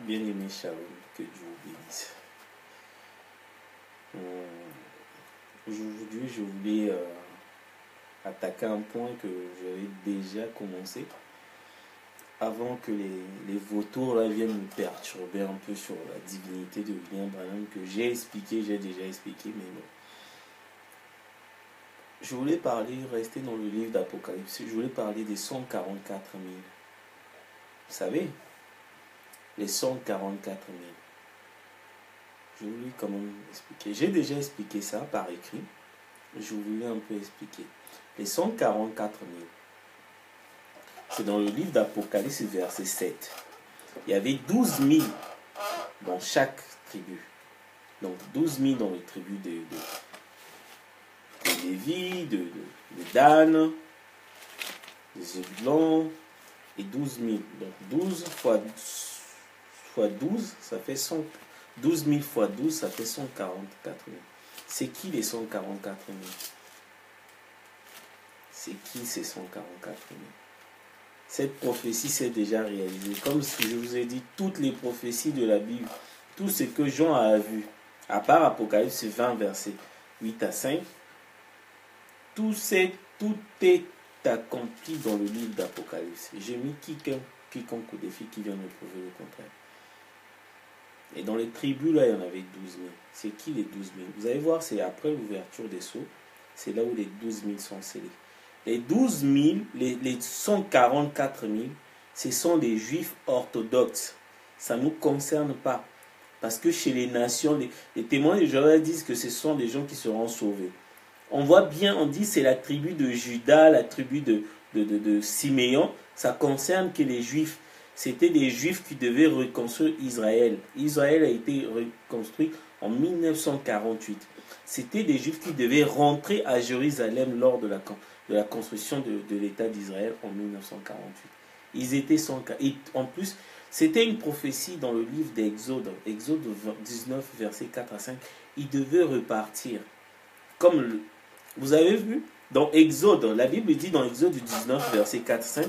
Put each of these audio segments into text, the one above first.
Bien-aimé Sharon, que Dieu vous bénisse. Aujourd'hui, je voulais attaquer un point que j'avais déjà commencé avant que les vautours là viennent me perturber un peu sur la divinité de William Branham que j'ai déjà expliqué, mais bon. Je voulais rester dans le livre d'Apocalypse, je voulais parler des 144 000. Vous savez, les 144 000. Je voulais quand même expliquer. J'ai déjà expliqué ça par écrit. Je voulais un peu expliquer. Les 144 000. C'est dans le livre d'Apocalypse, verset 7. Il y avait 12 000 dans chaque tribu. Donc 12 000 dans les tribus de Lévi, de Dan, de Zébulon, et 12 000. Donc 12 fois 12, ça fait 100. 12 000 fois 12, ça fait 144 000. C'est qui les 144 000? C'est qui ces 144 000? Cette prophétie s'est déjà réalisée. Comme je vous ai dit, toutes les prophéties de la Bible, tout ce que Jean a vu, à part Apocalypse 20, versets 8 à 5, tout est accompli dans le livre d'Apocalypse. J'ai mis quiconque au défi qui vient me prouver le contraire. Et dans les tribus, là, il y en avait 12 000. C'est qui les 12 000? Vous allez voir, c'est après l'ouverture des sceaux. C'est là où les 12 000 sont scellés. Les 12 000, les 144 000, ce sont des juifs orthodoxes. Ça ne nous concerne pas. Parce que chez les nations, les témoins de Jéhovah disent que ce sont des gens qui seront sauvés. On voit bien, on dit c'est la tribu de Judas, la tribu de Siméon. Ça concerne que les juifs. C'était des juifs qui devaient reconstruire Israël. Israël a été reconstruit en 1948. C'était des juifs qui devaient rentrer à Jérusalem lors de la construction de l'État d'Israël en 1948. Ils étaient 104. Et en plus, c'était une prophétie dans le livre d'Exode. Exode 19, versets 4 à 5. Ils devaient repartir. Comme vous avez vu, dans Exode, la Bible dit dans Exode 19, versets 4 à 5,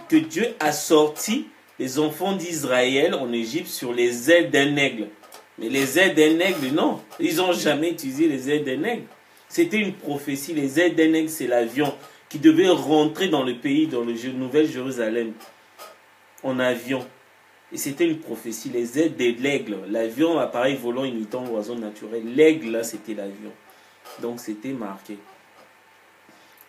que Dieu a sorti les enfants d'Israël en Égypte sur les ailes d'un aigle. Mais les ailes d'un aigle, non. Ils n'ont jamais utilisé les ailes d'un aigle. C'était une prophétie. Les ailes d'un aigle, c'est l'avion qui devait rentrer dans le pays, dans le Nouvelle Jérusalem, en avion. Et c'était une prophétie. Les ailes de l'aigle. L'avion, appareil volant imitant l'oiseau naturel. L'aigle, là, c'était l'avion. Donc, c'était marqué.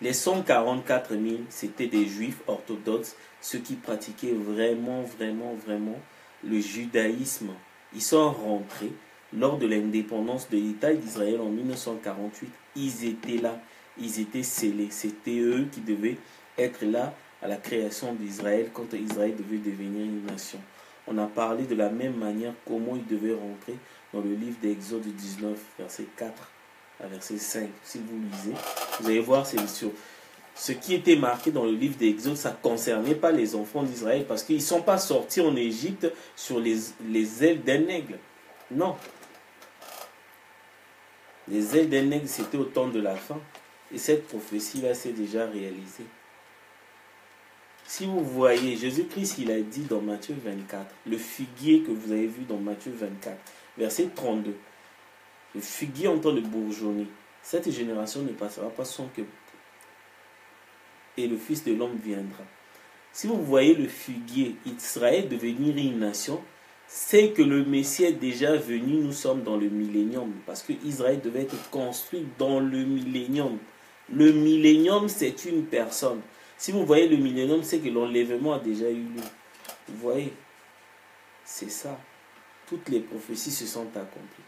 Les 144 000, c'était des juifs orthodoxes, ceux qui pratiquaient vraiment le judaïsme. Ils sont rentrés lors de l'indépendance de l'État d'Israël en 1948. Ils étaient là, ils étaient scellés. C'était eux qui devaient être là à la création d'Israël quand Israël devait devenir une nation. On a parlé de la même manière comment ils devaient rentrer dans le livre d'Exode 19, verset 4. À verset 5, si vous lisez, vous allez voir, c'est sûr. Ce qui était marqué dans le livre d'Exode, ça ne concernait pas les enfants d'Israël parce qu'ils ne sont pas sortis en Égypte sur les ailes d'un aigle. Non. Les ailes d'un aigle, c'était au temps de la fin. Et cette prophétie-là s'est déjà réalisée. Si vous voyez, Jésus-Christ, il a dit dans Matthieu 24, le figuier que vous avez vu dans Matthieu 24, verset 32. Le figuier en train de bourgeonner. Cette génération ne passera pas sans que... Et le Fils de l'homme viendra. Si vous voyez le figuier, Israël devenir une nation, c'est que le Messie est déjà venu, nous sommes dans le millénium. Parce que Israël devait être construit dans le millénium. Le millénium, c'est une personne. Si vous voyez le millénium, c'est que l'enlèvement a déjà eu lieu. Vous voyez? C'est ça. Toutes les prophéties se sont accomplies.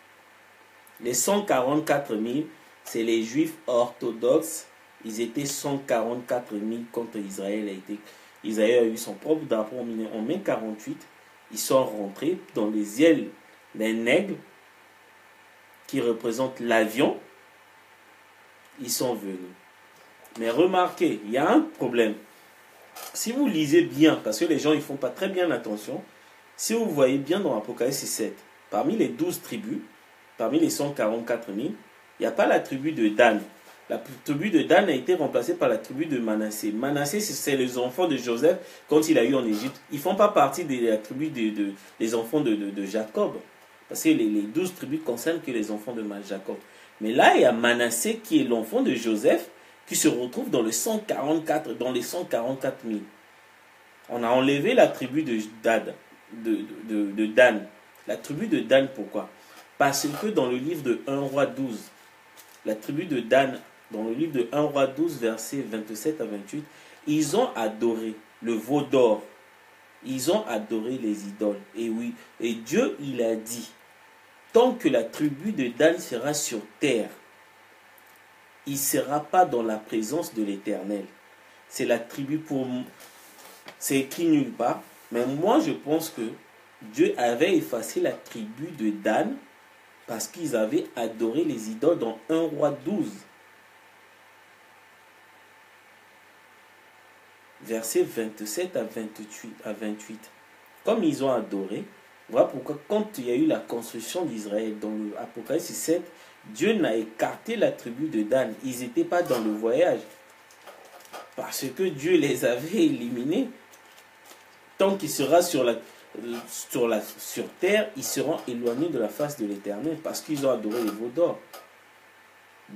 Les 144 000, c'est les juifs orthodoxes. Ils étaient 144 000 quand Israël a eu son propre drapeau en 1948. Ils sont rentrés dans les ailes d'un aigle qui représente l'avion. Ils sont venus. Mais remarquez, il y a un problème. Si vous lisez bien, parce que les gens ne font pas très bien attention, si vous voyez bien dans Apocalypse 7, parmi les 12 tribus, parmi les 144 000, il n'y a pas la tribu de Dan. La tribu de Dan a été remplacée par la tribu de Manassé. Manassé, c'est les enfants de Joseph quand il a eu en Égypte. Ils ne font pas partie de la tribu des enfants de Jacob. Parce que les 12 tribus concernent que les enfants de Jacob. Mais là, il y a Manassé qui est l'enfant de Joseph qui se retrouve dans les 144 000. On a enlevé la tribu de Dan. La tribu de Dan, pourquoi? Parce que dans le livre de 1 roi 12, la tribu de Dan, dans le livre de 1 roi 12, versets 27 à 28, ils ont adoré le veau d'or. Ils ont adoré les idoles. Et oui, et Dieu, il a dit, tant que la tribu de Dan sera sur terre, il ne sera pas dans la présence de l'Éternel. C'est la tribu pour... C'est écrit nulle part. Mais moi, je pense que Dieu avait effacé la tribu de Dan parce qu'ils avaient adoré les idoles dans 1 roi 12. Versets 27 à 28. Comme ils ont adoré, voilà pourquoi quand il y a eu la construction d'Israël dans l'Apocalypse 7, Dieu n'a écarté la tribu de Dan. Ils n'étaient pas dans le voyage. Parce que Dieu les avait éliminés. Tant qu'il sera sur terre, ils seront éloignés de la face de l'Éternel parce qu'ils ont adoré les veaux d'or.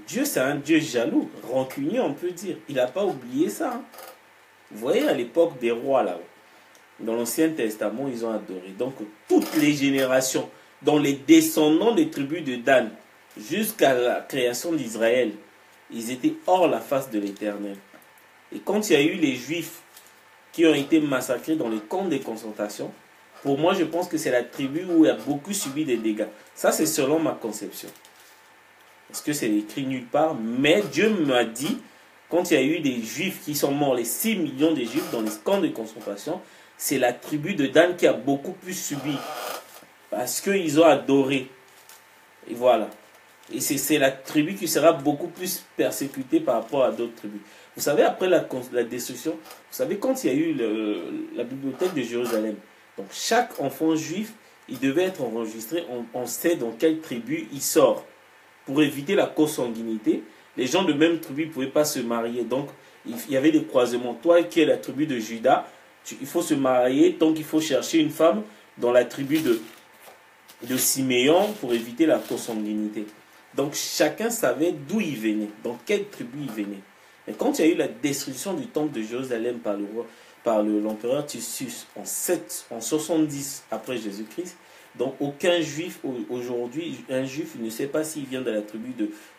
Dieu, c'est un Dieu jaloux, rancunier, on peut dire. Il n'a pas oublié ça. Hein. Vous voyez, à l'époque des rois, là, dans l'Ancien Testament, ils ont adoré. Donc, toutes les générations, dont les descendants des tribus de Dan, jusqu'à la création d'Israël, ils étaient hors la face de l'Éternel. Et quand il y a eu les Juifs qui ont été massacrés dans les camps de concentration, pour moi, je pense que c'est la tribu où il a beaucoup subi des dégâts. Ça, c'est selon ma conception. Parce que c'est écrit nulle part. Mais Dieu m'a dit, quand il y a eu des Juifs qui sont morts, les 6 millions de Juifs dans les camps de concentration, c'est la tribu de Dan qui a beaucoup plus subi. Parce qu'ils ont adoré. Et voilà. Et c'est la tribu qui sera beaucoup plus persécutée par rapport à d'autres tribus. Vous savez, après la destruction, vous savez, quand il y a eu la bibliothèque de Jérusalem, donc chaque enfant juif, il devait être enregistré, on sait dans quelle tribu il sort. Pour éviter la consanguinité, les gens de même tribu ne pouvaient pas se marier. Donc, il y avait des croisements. Toi qui es la tribu de Juda, il faut se marier, donc il faut chercher une femme dans la tribu de Siméon pour éviter la consanguinité. Donc chacun savait d'où il venait, dans quelle tribu il venait. Et quand il y a eu la destruction du temple de Jérusalem par l'empereur Titus en 70 après Jésus-Christ, donc aucun juif aujourd'hui, un juif ne sait pas s'il vient de la tribu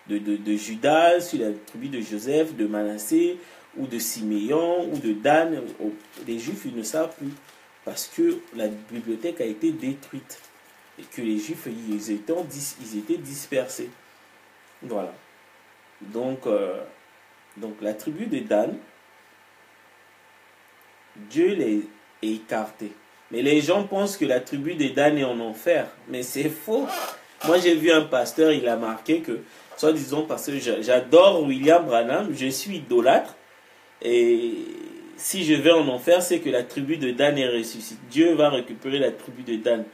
de Judas, si la tribu de Joseph, de Manassé, ou de Siméon, ou de Dan. Les juifs, ils ne savent plus, parce que la bibliothèque a été détruite, et que les juifs, ils étaient dispersés. Voilà. Donc la tribu de Dan, Dieu les a écartés. Mais les gens pensent que la tribu de Dan est en enfer. Mais c'est faux. Moi, j'ai vu un pasteur, il a marqué que, soi-disant, parce que j'adore William Branham, je suis idolâtre. Et si je vais en enfer, c'est que la tribu de Dan est ressuscitée. Dieu va récupérer la tribu de Dan.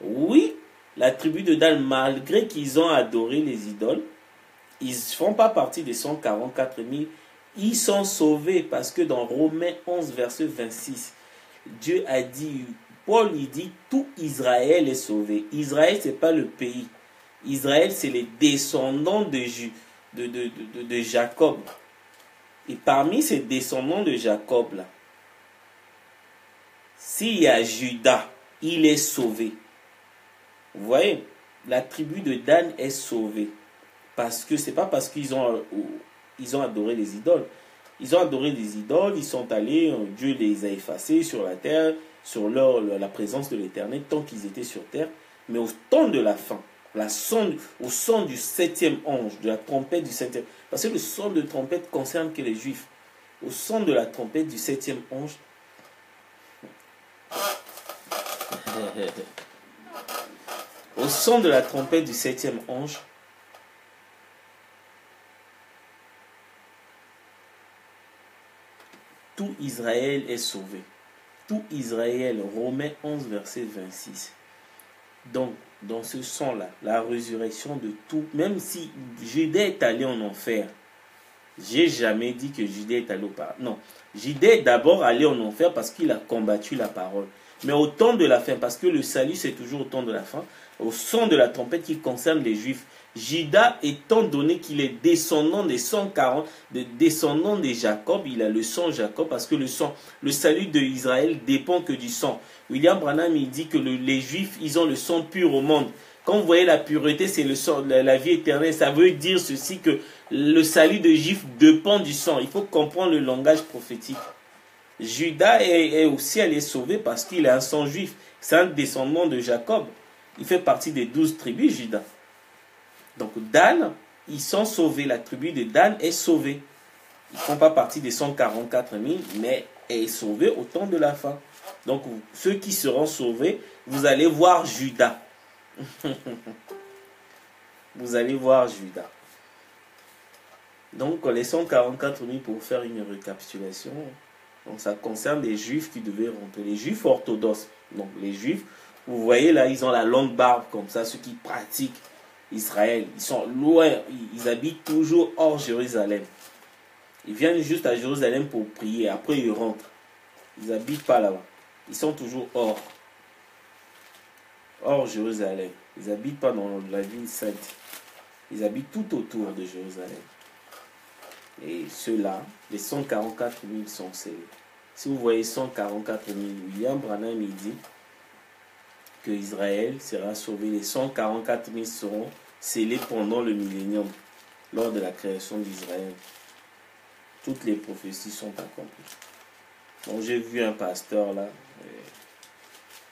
Oui, la tribu de Dan, malgré qu'ils ont adoré les idoles, ils ne font pas partie des 144 000. Ils sont sauvés parce que dans Romains 11, verset 26, Dieu a dit, Paul il dit, tout Israël est sauvé. Israël, ce n'est pas le pays. Israël, c'est les descendants de Jacob. Et parmi ces descendants de Jacob, là, s'il y a Judas, il est sauvé. Vous voyez, la tribu de Dan est sauvée. Parce que c'est pas parce qu'ils ont adoré les idoles. Ils ont adoré les idoles, ils sont allés, Dieu les a effacés sur la terre, sur la présence de l'Éternel, tant qu'ils étaient sur terre. Mais au temps de la fin, au son du 7e ange, de la trompette du 7e, parce que le son de trompette concerne que les Juifs. Au son de la trompette du 7e ange, au son de la trompette du 7e ange, tout Israël est sauvé. Tout Israël, Romains 11, verset 26. Donc, dans ce son-là, la résurrection de tout, même si Judas est allé en enfer, J'ai jamais dit que Judas est allé au paradis. Non. Judas est d'abord allé en enfer parce qu'il a combattu la parole. Mais au temps de la fin, parce que le salut c'est toujours au temps de la fin, au son de la trompette qui concerne les Juifs, Judas, étant donné qu'il est descendant des 140, descendant de Jacob, il a le sang Jacob, parce que le salut d'Israël dépend que du sang. William Branham, il dit que les Juifs, ils ont le sang pur au monde. Quand vous voyez la pureté, c'est le sang, la vie éternelle, ça veut dire ceci, que le salut de Juifs dépend du sang. Il faut comprendre le langage prophétique. Judas est aussi allé sauver parce qu'il est un sang juif. C'est un descendant de Jacob. Il fait partie des 12 tribus, Judas. Donc Dan, ils sont sauvés. La tribu de Dan est sauvée. Ils ne font pas partie des 144 000, mais est sauvée au temps de la fin. Donc ceux qui seront sauvés, vous allez voir Judas. Vous allez voir Judas. Donc les 144 000, pour faire une récapitulation, donc ça concerne les Juifs qui devaient rentrer. Les Juifs orthodoxes. Donc les Juifs, vous voyez là, ils ont la longue barbe comme ça, ceux qui pratiquent Israël. Ils sont loin, ils habitent toujours hors Jérusalem. Ils viennent juste à Jérusalem pour prier, après ils rentrent. Ils n'habitent pas là-bas. Ils sont toujours hors Jérusalem. Ils n'habitent pas dans la ville sainte. Ils habitent tout autour de Jérusalem. Et ceux-là, les 144 000 sont scellés. Si vous voyez 144 000, William Branham il dit que Israël sera sauvé. Les 144 000 seront scellés pendant le millénium, lors de la création d'Israël. Toutes les prophéties sont accomplies. Donc j'ai vu un pasteur là,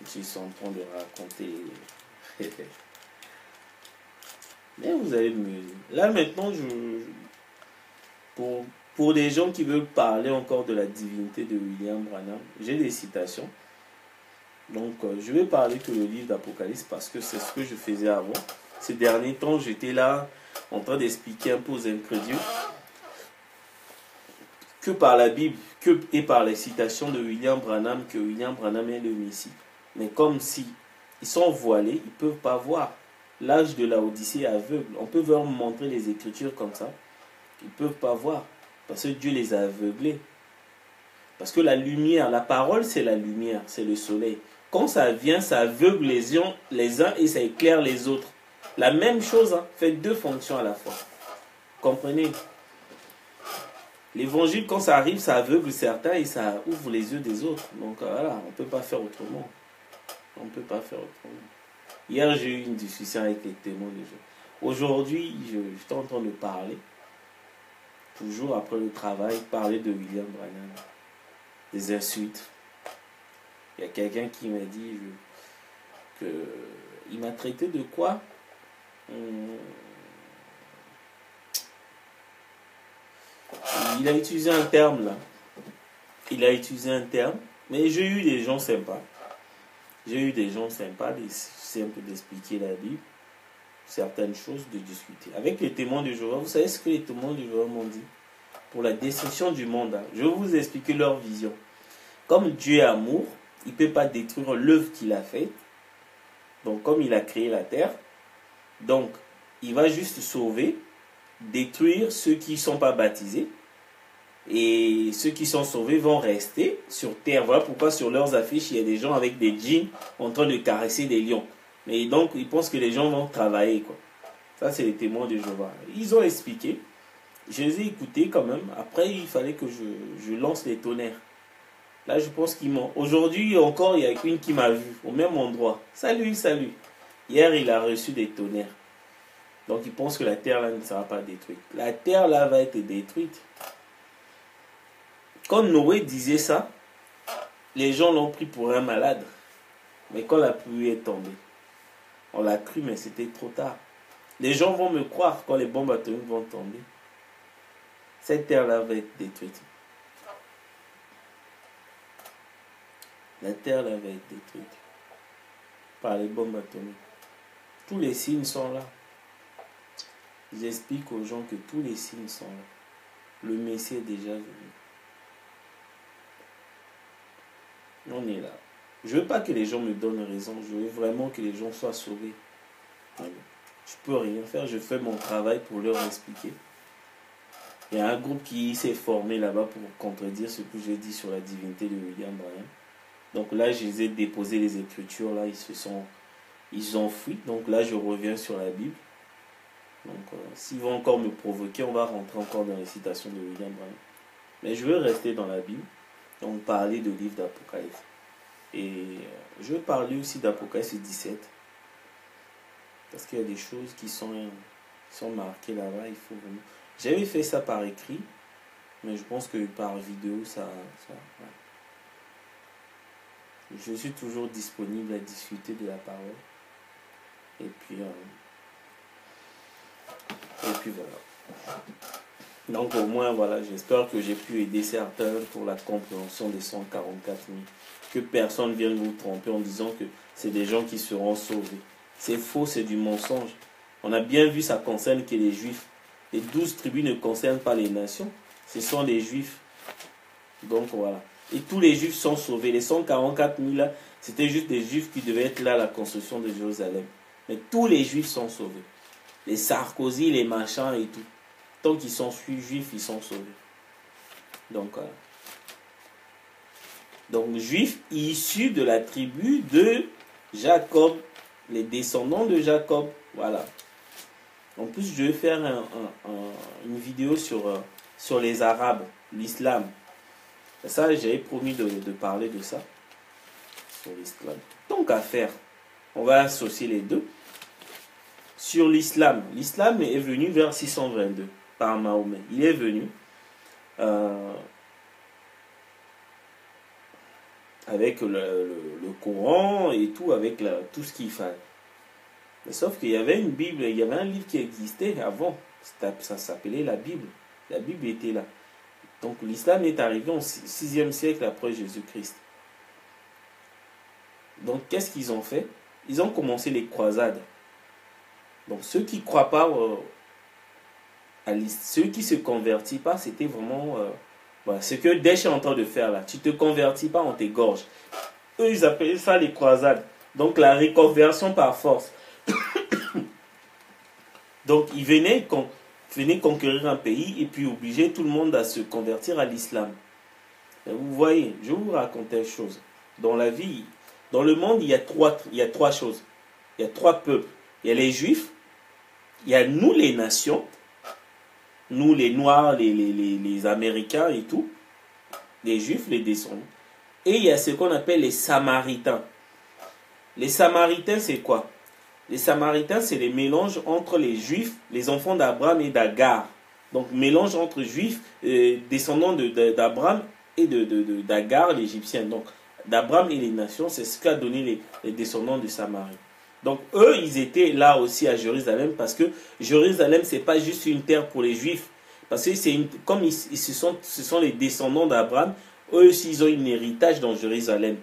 qui sont en train de raconter. Mais vous allez me... Là maintenant, pour des gens qui veulent parler encore de la divinité de William Branham, j'ai des citations. Donc je vais parler que le livre d'Apocalypse parce que c'est ce que je faisais avant. Ces derniers temps, j'étais là en train d'expliquer un peu aux incrédules que par la Bible et par les citations de William Branham, que William Branham est le Messie. Mais comme si ils sont voilés, ils ne peuvent pas voir. L'âge de la Odyssée est aveugle. On peut leur montrer les Écritures comme ça. Ils ne peuvent pas voir. Parce que Dieu les a aveuglés. Parce que la lumière, la parole, c'est la lumière, c'est le soleil. Quand ça vient, ça aveugle les uns et ça éclaire les autres. La même chose, hein, fait deux fonctions à la fois. Comprenez? L'évangile, quand ça arrive, ça aveugle certains et ça ouvre les yeux des autres. Donc voilà, on ne peut pas faire autrement. On ne peut pas faire autrement. Hier, j'ai eu une discussion avec les témoins de Jéhovah. Aujourd'hui, j'étais en train de parler, toujours après le travail, parler de William Branham, des insultes. Il y a quelqu'un qui m'a dit il m'a traité de quoi? Il a utilisé un terme là. Il a utilisé un terme, mais j'ai eu des gens sympas. J'ai eu des gens sympas, simples d'expliquer la Bible, certaines choses, de discuter. Avec les témoins de Jéhovah, vous savez ce que les témoins de Jéhovah m'ont dit? Pour la destruction du monde, hein, je vais vous expliquer leur vision. Comme Dieu est amour, il ne peut pas détruire l'œuvre qu'il a faite. Donc comme il a créé la terre, donc il va juste sauver, détruire ceux qui ne sont pas baptisés. Et ceux qui sont sauvés vont rester sur terre. Voilà pourquoi sur leurs affiches, il y a des gens avec des jeans en train de caresser des lions. Mais donc, ils pensent que les gens vont travailler, quoi. Ça, c'est les témoins de Jéhovah. Ils ont expliqué. Je les ai écoutés quand même. Après, il fallait que je lance les tonnerres. Là, je pense qu'ils m'ont... Aujourd'hui, encore, il y a une qui m'a vu au même endroit. Salut, salut. Hier, il a reçu des tonnerres. Donc, ils pensent que la terre, là, ne sera pas détruite. La terre, là, va être détruite. Quand Noé disait ça, les gens l'ont pris pour un malade. Mais quand la pluie est tombée, on l'a cru, mais c'était trop tard. Les gens vont me croire quand les bombes atomiques vont tomber. Cette terre-là va être détruite. La terre-là va être détruite par les bombes atomiques. Tous les signes sont là. J'explique aux gens que tous les signes sont là. Le Messie est déjà venu. On est là. Je ne veux pas que les gens me donnent raison. Je veux vraiment que les gens soient sauvés. Je ne peux rien faire. Je fais mon travail pour leur expliquer. Il y a un groupe qui s'est formé là-bas pour contredire ce que j'ai dit sur la divinité de William Branham. Donc là, je les ai déposé les écritures, là, ils ont fui. Donc là, je reviens sur la Bible. Donc s'ils vont encore me provoquer, on va rentrer encore dans les citations de William Branham. Mais je veux rester dans la Bible, donc parler de livre d'Apocalypse. Et je veux parler aussi d'Apocalypse 17. Parce qu'il y a des choses qui sont marquées là-bas. Il faut vraiment... J'avais fait ça par écrit, mais je pense que par vidéo, ça ouais. Je suis toujours disponible à discuter de la parole. Et puis voilà. Donc au moins, voilà, j'espère que j'ai pu aider certains pour la compréhension des 144 000. Que personne vienne vous tromper en disant que c'est des gens qui seront sauvés. C'est faux, c'est du mensonge. On a bien vu, ça concerne que les Juifs. Les 12 tribus ne concernent pas les nations. Ce sont les Juifs. Donc voilà. Et tous les Juifs sont sauvés. Les 144 000 là, c'était juste des Juifs qui devaient être là à la construction de Jérusalem. Mais tous les Juifs sont sauvés. Les Sarkozy, les machins et tout. Tant qu'ils sont Juifs, ils sont sauvés. Donc voilà. Donc Juifs issus de la tribu de Jacob. Les descendants de Jacob. Voilà. En plus, je vais faire une vidéo sur les Arabes, l'islam. Ça, j'avais promis de parler de ça. Sur l'islam. Donc à faire, on va associer les deux. Sur l'islam. L'islam est venu vers 622 par Mahomet. Il est venu avec le Coran et tout, avec tout ce qu'il fallait. Mais sauf qu'il y avait une Bible, il y avait un livre qui existait avant. Ça s'appelait la Bible. La Bible était là. Donc l'islam est arrivé au 6e siècle après Jésus-Christ. Donc qu'est-ce qu'ils ont fait? Ils ont commencé les croisades. Donc ceux qui ne croient pas ceux qui ne se convertissent pas, c'était vraiment voilà, ce que Daesh est en train de faire là. Tu ne te convertis pas, on t'égorge. Eux, ils appelaient ça les croisades. Donc la reconversion par force. Donc ils venaient conquérir un pays et puis obliger tout le monde à se convertir à l'islam. Vous voyez, je vais vous raconter une chose. Dans la vie, dans le monde, il y a trois choses. Il y a trois peuples. Il y a les Juifs, il y a nous les nations, nous les Noirs, les Américains et tout, les Juifs, les descendants. Et il y a ce qu'on appelle les Samaritains. Les Samaritains, c'est quoi? Les Samaritains, c'est les mélanges entre les Juifs, les enfants d'Abraham et d'Agar. Donc, mélange entre Juifs, descendants d'Abraham et d'Agar, l'Égyptienne. Donc, d'Abraham et les nations, c'est ce qu'a donné les descendants de Samarie. Donc, eux, ils étaient là aussi à Jérusalem parce que Jérusalem, ce n'est pas juste une terre pour les Juifs. Parce que comme ce sont les descendants d'Abraham, eux aussi, ils ont un héritage dans Jérusalem.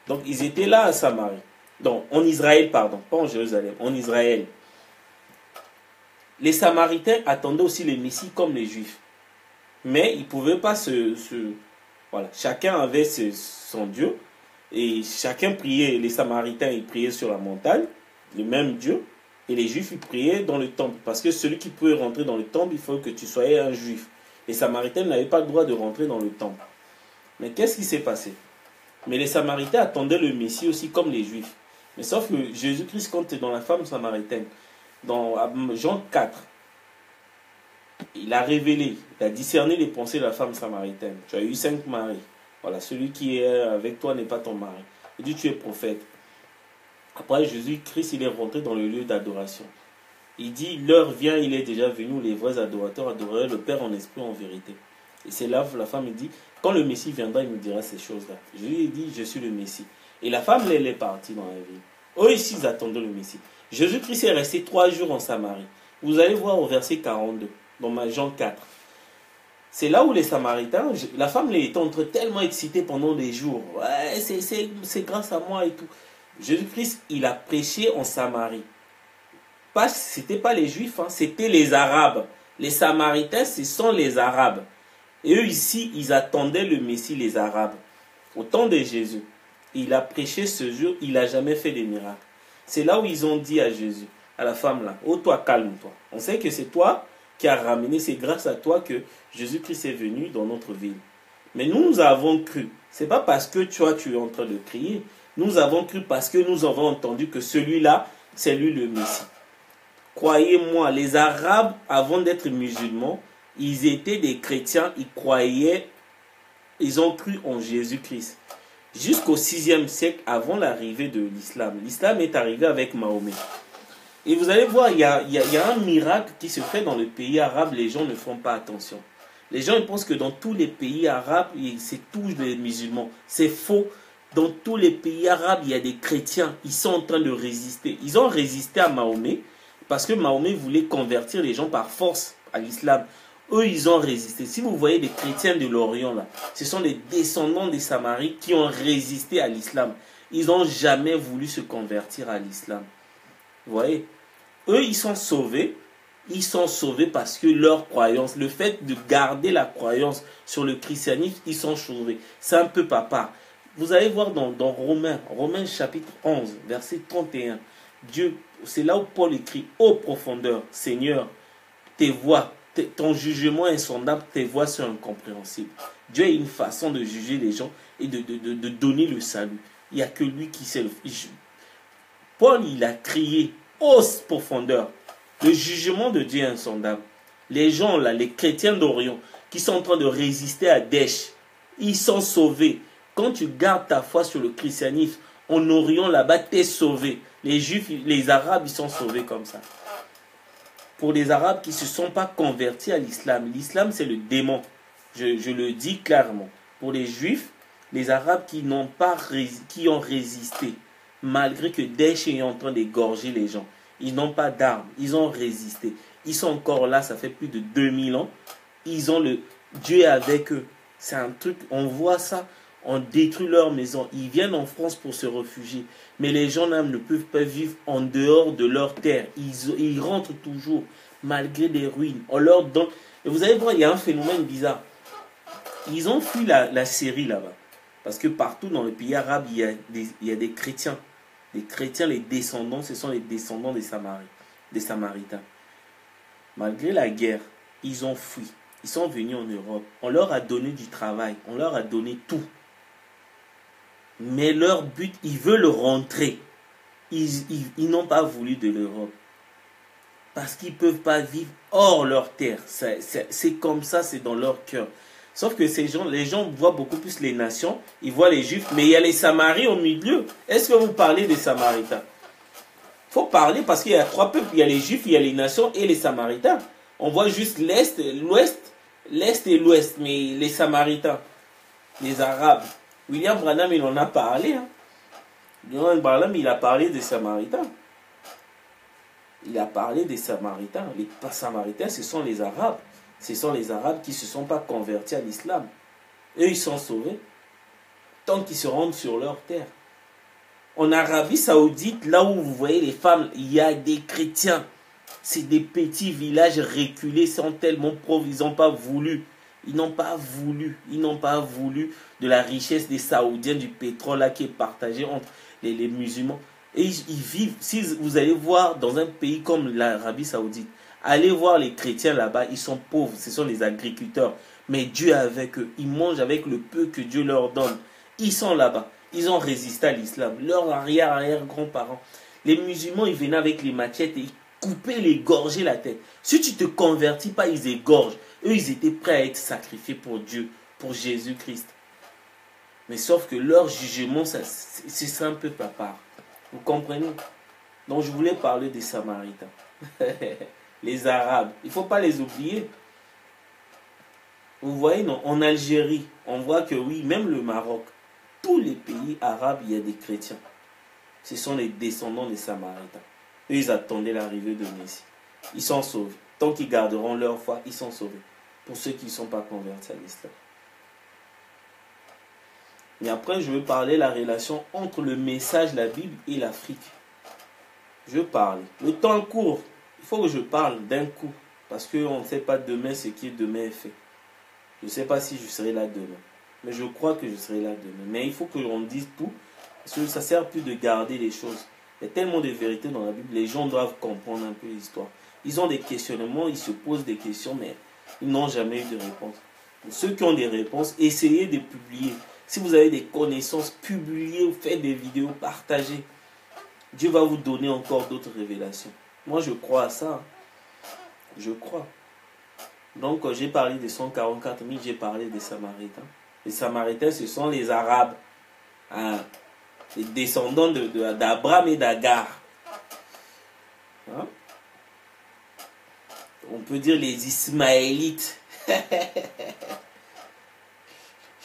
Donc, ils étaient là à Samarie. Donc, en Israël, pardon, pas en Jérusalem, en Israël. Les Samaritains attendaient aussi le Messie comme les Juifs. Mais ils ne pouvaient pas voilà. Chacun avait son Dieu. Et chacun priait. Les Samaritains, ils priaient sur la montagne, le même Dieu. Et les Juifs, ils priaient dans le temple. Parce que celui qui pouvait rentrer dans le temple, il faut que tu sois un Juif. Les Samaritains n'avaient pas le droit de rentrer dans le temple. Mais qu'est-ce qui s'est passé? Mais les Samaritains attendaient le Messie aussi comme les Juifs. Mais sauf que Jésus-Christ, quand tu es dans la femme samaritaine, dans Jean 4, il a révélé, il a discerné les pensées de la femme samaritaine. Tu as eu 5 maris. Voilà, celui qui est avec toi n'est pas ton mari. Il dit, tu es prophète. Après, Jésus-Christ, il est rentré dans le lieu d'adoration. Il dit, l'heure vient, il est déjà venu, où les vrais adorateurs adoreraient le Père en esprit, en vérité. Et c'est là la femme, il dit, quand le Messie viendra, il nous dira ces choses-là. Jésus dit, je suis le Messie. Et la femme, elle est partie dans la ville. Eux ici, ils attendaient le Messie. Jésus-Christ est resté 3 jours en Samarie. Vous allez voir au verset 42, dans Jean 4. C'est là où les Samaritains, la femme était tellement excitée pendant des jours. Ouais, c'est grâce à moi et tout. Jésus-Christ, il a prêché en Samarie. C'était pas les Juifs, hein, c'était les Arabes. Les Samaritains, ce sont les Arabes. Et eux ici, ils attendaient le Messie, les Arabes. Au temps de Jésus. Il a prêché ce jour, il n'a jamais fait des miracles. C'est là où ils ont dit à Jésus, à la femme là, oh toi, calme-toi. On sait que c'est toi qui a ramené, c'est grâce à toi que Jésus-Christ est venu dans notre ville. Mais nous avons cru. Ce n'est pas parce que toi, tu es en train de crier. Nous avons cru parce que nous avons entendu que celui-là, c'est lui le Messie. Croyez-moi, les Arabes, avant d'être musulmans, ils étaient des chrétiens, ils croyaient, ils ont cru en Jésus-Christ. Jusqu'au 6e siècle, avant l'arrivée de l'islam. L'islam est arrivé avec Mahomet. Et vous allez voir, il y a un miracle qui se fait dans le pays arabe, les gens ne font pas attention. Les gens ils pensent que dans tous les pays arabes, c'est tous les musulmans. C'est faux. Dans tous les pays arabes, il y a des chrétiens. Ils sont en train de résister. Ils ont résisté à Mahomet parce que Mahomet voulait convertir les gens par force à l'islam. Eux, ils ont résisté. Si vous voyez des chrétiens de l'Orient, là, ce sont les descendants des Samarites qui ont résisté à l'islam. Ils n'ont jamais voulu se convertir à l'islam. Vous voyez? Eux, ils sont sauvés. Ils sont sauvés parce que leur croyance, le fait de garder la croyance sur le christianisme, ils sont sauvés. C'est un peu papa. Vous allez voir dans Romains chapitre 11, verset 31. Dieu, c'est là où Paul écrit: ô profondeur, Seigneur, tes voies, ton jugement insondable, tes voies sont incompréhensibles. Dieu a une façon de juger les gens et de donner le salut. Il n'y a que lui qui sait le. Paul, il a crié: ô profondeur, le jugement de Dieu est insondable. Les gens là, les chrétiens d'Orient, qui sont en train de résister à Daesh, ils sont sauvés. Quand tu gardes ta foi sur le christianisme, en Orient là-bas, tu es sauvé. Les Juifs, les Arabes, ils sont sauvés comme ça. Pour les Arabes qui ne se sont pas convertis à l'islam, l'islam c'est le démon. Je le dis clairement. Pour les Juifs, les Arabes qui ont résisté, malgré que Daesh est en train d'égorger les gens, ils n'ont pas d'armes, ils ont résisté. Ils sont encore là, ça fait plus de 2000 ans. Ils ont le Dieu avec eux. C'est un truc, on voit ça. On détruit leur maison. Ils viennent en France pour se réfugier. Mais les gens là ne peuvent pas vivre en dehors de leur terre. Ils rentrent toujours, malgré des ruines. On leur donne. Et vous allez voir, il y a un phénomène bizarre. Ils ont fui la Syrie là-bas. Parce que partout dans le pays arabe, il y a des chrétiens. Les chrétiens, les descendants, ce sont les descendants des Samaritains. Malgré la guerre, ils ont fui. Ils sont venus en Europe. On leur a donné du travail. On leur a donné tout. Mais leur but, ils veulent rentrer. Ils n'ont pas voulu de l'Europe. Parce qu'ils ne peuvent pas vivre hors leur terre. C'est comme ça, c'est dans leur cœur. Sauf que les gens voient beaucoup plus les nations. Ils voient les Juifs. Mais il y a les Samaris au milieu. Est-ce que vous parlez des Samaritains? Il faut parler parce qu'il y a trois peuples. Il y a les Juifs, il y a les nations et les Samaritains. On voit juste l'Est, l'Ouest, l'Est et l'Ouest. Mais les Samaritains, les Arabes. William Branham, il en a parlé. William Branham, il a parlé des Samaritains. Il a parlé des Samaritains. Les Samaritains, ce sont les Arabes. Ce sont les Arabes qui ne se sont pas convertis à l'islam. Eux, ils sont sauvés. Tant qu'ils se rendent sur leur terre. En Arabie Saoudite, là où vous voyez les femmes, il y a des chrétiens. C'est des petits villages reculés, ils sont tellement pauvres, ils n'ont pas voulu. Ils n'ont pas voulu de la richesse des Saoudiens, du pétrole là qui est partagé entre les musulmans. Et ils vivent, si vous allez voir dans un pays comme l'Arabie Saoudite, allez voir les chrétiens là-bas, ils sont pauvres, ce sont les agriculteurs. Mais Dieu est avec eux, ils mangent avec le peu que Dieu leur donne. Ils sont là-bas, ils ont résisté à l'islam, leurs arrière-grands-parents. Les musulmans, ils venaient avec les machettes et ils coupaient, les gorgeaient la tête. Si tu ne te convertis pas, ils égorgent. Eux, ils étaient prêts à être sacrifiés pour Dieu, pour Jésus-Christ. Mais sauf que leur jugement, c'est un peu à part. Vous comprenez? Donc, je voulais parler des Samaritains. Les Arabes. Il ne faut pas les oublier. Vous voyez, non, en Algérie, on voit que oui, même le Maroc, tous les pays arabes, il y a des chrétiens. Ce sont les descendants des Samaritains. Eux, ils attendaient l'arrivée de Messie. Ils sont sauvés. Tant qu'ils garderont leur foi, ils sont sauvés. Pour ceux qui ne sont pas convertis à l'islam. Et après, je veux parler de la relation entre le message de la Bible et l'Afrique. Je parle. Le temps court. Il faut que je parle d'un coup. Parce qu'on ne sait pas demain ce qui est demain est fait. Je ne sais pas si je serai là demain. Mais je crois que je serai là demain. Mais il faut que l'on dise tout. Parce que ça ne sert plus de garder les choses. Il y a tellement de vérités dans la Bible. Les gens doivent comprendre un peu l'histoire. Ils ont des questionnements, ils se posent des questions, mais ils n'ont jamais eu de réponse. Pour ceux qui ont des réponses, essayez de publier. Si vous avez des connaissances, publiez, faites des vidéos, partagez. Dieu va vous donner encore d'autres révélations. Moi, je crois à ça. Je crois. Donc, j'ai parlé des 144 000, j'ai parlé des Samaritains. Les Samaritains, ce sont les Arabes. Hein, les descendants d'Abraham et d'Agar. Hein? On peut dire les Ismaélites.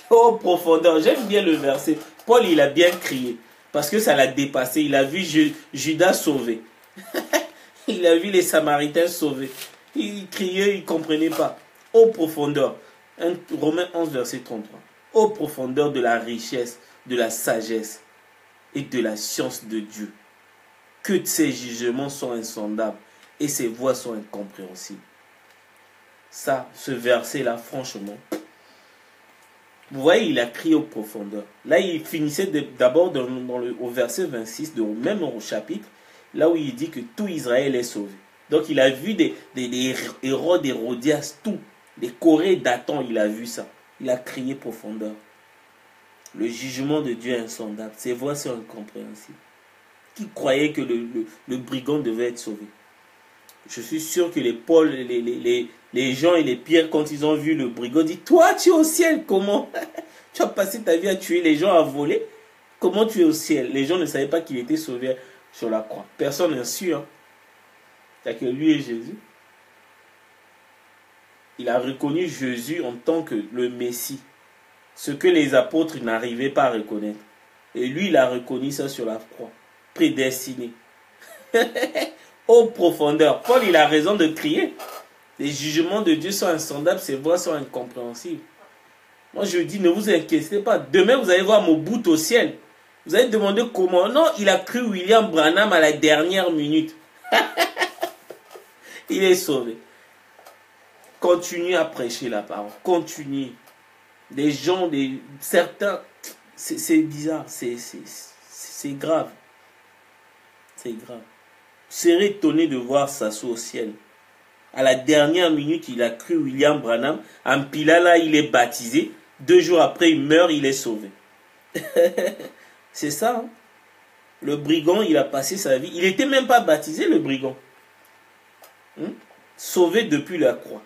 Oh, profondeur. J'aime bien le verset. Paul, il a bien crié. Parce que ça l'a dépassé. Il a vu Judas sauvé. Il a vu les Samaritains sauvés. Il criait, il ne comprenait pas. Ô profondeur. Romains 11, verset 33. Ô profondeur de la richesse, de la sagesse et de la science de Dieu. Que ses jugements sont insondables et ses voies sont incompréhensibles. Ça, ce verset-là, franchement. Vous voyez, il a crié aux profondeurs. Là, il finissait d'abord au verset 26, même au chapitre, là où il dit que tout Israël est sauvé. Donc, il a vu des Hérode, Hérodias, tout. Les Corées d'Athan, il a vu ça. Il a crié profondeur. Le jugement de Dieu est insondable. Ses voies sont incompréhensibles. Qui croyait que le brigand devait être sauvé? Je suis sûr que les Paul, les Jean et les Pierre, quand ils ont vu le brigand, disent: toi, tu es au ciel, comment? Tu as passé ta vie à tuer les gens, à voler. Comment tu es au ciel? Les gens ne savaient pas qu'il était sauvé sur la croix. Personne n'est sûr. C'est que lui et Jésus. Il a reconnu Jésus en tant que le Messie. Ce que les apôtres n'arrivaient pas à reconnaître. Et lui, il a reconnu ça sur la croix. Prédestiné. Ô profondeur. Paul, il a raison de crier. Les jugements de Dieu sont insondables, ses voies sont incompréhensibles. Moi, je dis, ne vous inquiétez pas. Demain, vous allez voir Mobutu au ciel. Vous allez demander comment. Non, il a cru William Branham à la dernière minute. Il est sauvé. Continuez à prêcher la parole. Continuez. Des gens, certains, c'est bizarre. C'est grave. C'est grave. Vous serez étonné de voir ça au ciel. À la dernière minute, il a cru William Branham. En Pilala, il est baptisé. 2 jours après, il meurt, il est sauvé. C'est ça. Hein? Le brigand, il a passé sa vie. Il n'était même pas baptisé, le brigand. Sauvé depuis la croix.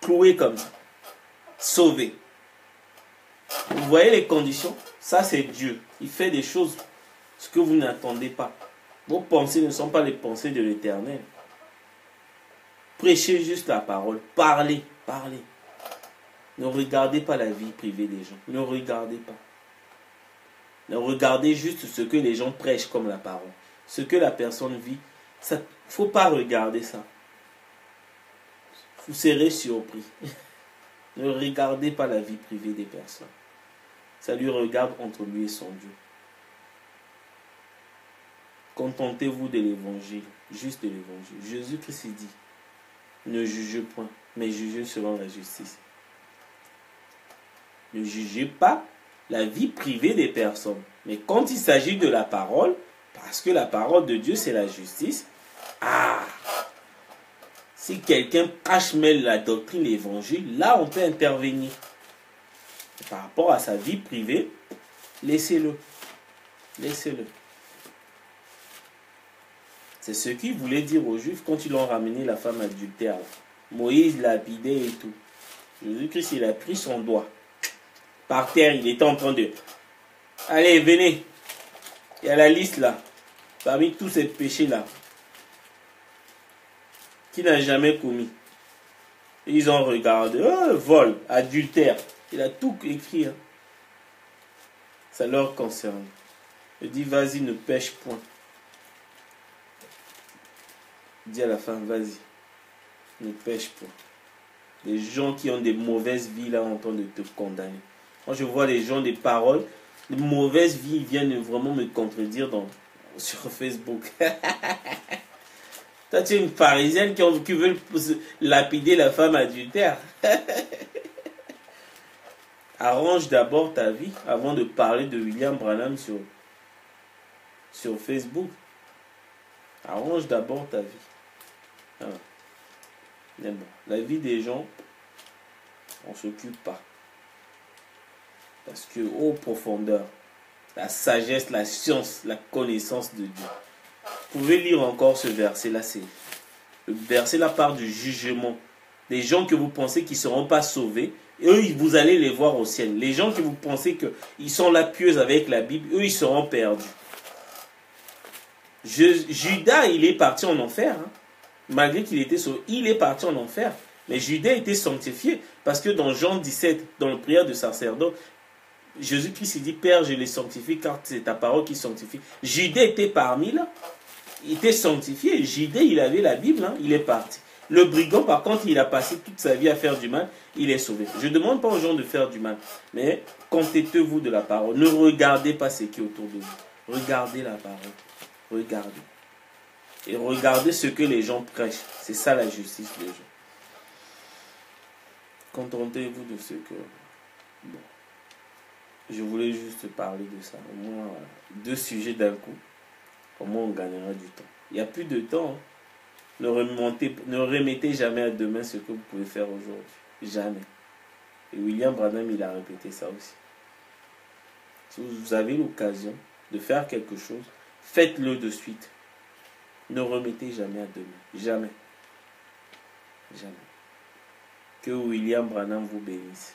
Cloué comme ça. Sauvé. Vous voyez les conditions? Ça, c'est Dieu. Il fait des choses, ce que vous n'attendez pas. Vos pensées ne sont pas les pensées de l'Éternel. Prêchez juste la parole. Parlez. Parlez. Ne regardez pas la vie privée des gens. Ne regardez pas. Ne regardez juste ce que les gens prêchent comme la parole. Ce que la personne vit. Il ne faut pas regarder ça. Vous serez surpris. Ne regardez pas la vie privée des personnes. Ça lui regarde entre lui et son Dieu. Contentez-vous de l'évangile. Juste de l'évangile. Jésus-Christ dit: ne jugez point, mais jugez selon la justice. Ne jugez pas la vie privée des personnes. Mais quand il s'agit de la parole, parce que la parole de Dieu, c'est la justice, si quelqu'un cache mêle la doctrine, l'évangile, là, on peut intervenir. Par rapport à sa vie privée, laissez-le. Laissez-le. C'est ce qu'il voulait dire aux Juifs quand ils l'ont ramené la femme adultère. Moïse l'a lapidé et tout. Jésus-Christ, il a pris son doigt. Par terre, il était en train de... Allez, venez. Il y a la liste là. Parmi tous ces péchés-là. Qui n'a jamais commis. Ils ont regardé. Oh, vol, adultère. Il a tout écrit. Hein. Ça leur concerne. Il dit, vas-y, ne pêche point. Il dit à la femme, vas-y, ne pêche point. Les gens qui ont des mauvaises vies là en train de te condamner. Moi, je vois les gens des paroles, les mauvaises vies, ils viennent vraiment me contredire sur Facebook. Toi, tu es une pharisienne qui veut lapider la femme adultère. Arrange d'abord ta vie avant de parler de William Branham sur Facebook. Arrange d'abord ta vie. Ah. Mais bon, la vie des gens, on ne s'occupe pas. Parce que, ô profondeur, la sagesse, la science, la connaissance de Dieu. Vous pouvez lire encore ce verset-là, c'est le verset là part du jugement. Les gens que vous pensez qu'ils ne seront pas sauvés, eux, vous allez les voir au ciel. Les gens que vous pensez qu'ils sont là pieux avec la Bible, eux, ils seront perdus. Judas, il est parti en enfer. Hein. Malgré qu'il était sauvé, il est parti en enfer. Mais Judas était sanctifié. Parce que dans Jean 17, dans le prière de sacerdoce, Jésus-Christ dit, Père, je les sanctifie car c'est ta parole qui sanctifie. Judas était parmi là. Il était sanctifié. Judas, il avait la Bible, hein, il est parti. Le brigand, par contre, il a passé toute sa vie à faire du mal, il est sauvé. Je ne demande pas aux gens de faire du mal, mais contentez-vous de la parole. Ne regardez pas ce qui est autour de vous. Regardez la parole. Regardez. Et regardez ce que les gens prêchent. C'est ça la justice des gens. Contentez-vous de ce que... Bon. Je voulais juste parler de ça. Au moins, deux sujets d'un coup. Comment on gagnera du temps. Il n'y a plus de temps. Hein. Ne remettez jamais à demain ce que vous pouvez faire aujourd'hui. Jamais. Et William Branham, il a répété ça aussi. Si vous avez l'occasion de faire quelque chose, faites-le de suite. Ne remettez jamais à demain. Jamais. Jamais. Que William Branham vous bénisse.